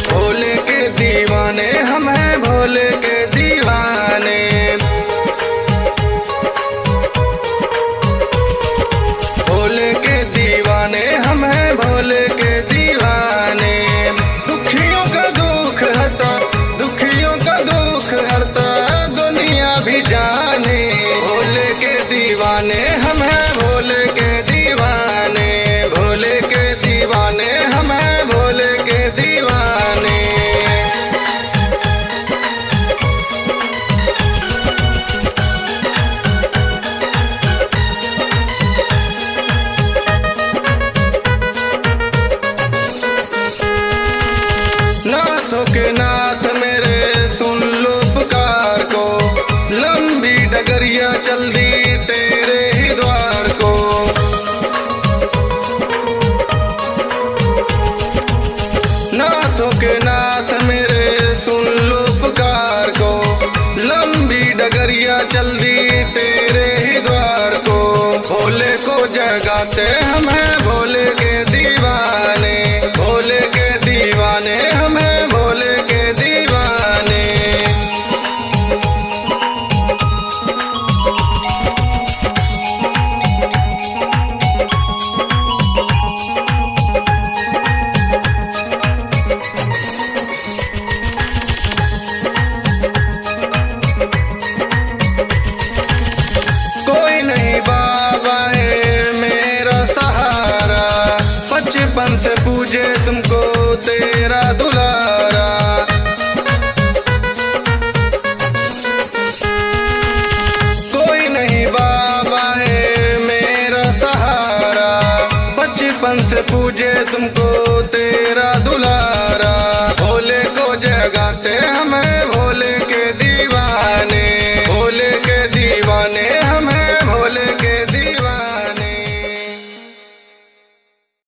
भोले के दीवाने हम हैं, भोले के दीवाने। भोले के दीवाने हम हैं, भोले के दीवाने। दुखियों का दुख हरता, दुखियों का दुख हरता, दुनिया भी जाने। भोले के दीवाने हम हैं, भोले के दीवाने। भोले के दीवाने हम हैं, भोले के दीवाने। नाथों के नाथ मेरे सुन लो पुकार को, लंबी डगरिया चल दी तेरे ही द्वार को। नाथों के नाथ मेरे सुन लो पुकार को, लंबी डगरिया चल दी तेरे ही द्वार को। भोले को जगाते हम हैं, भोले के दीवाने। भोले के दीवाने हम हैं, भोले के दीवाने। कोई नहीं बाबा है मेरा सहारा, बचपन से पूजे तुमको तेरा दुलारा। कोई नहीं बाबा है मेरा सहारा, बचपन से पूजे तुमको तेरा दुलारा।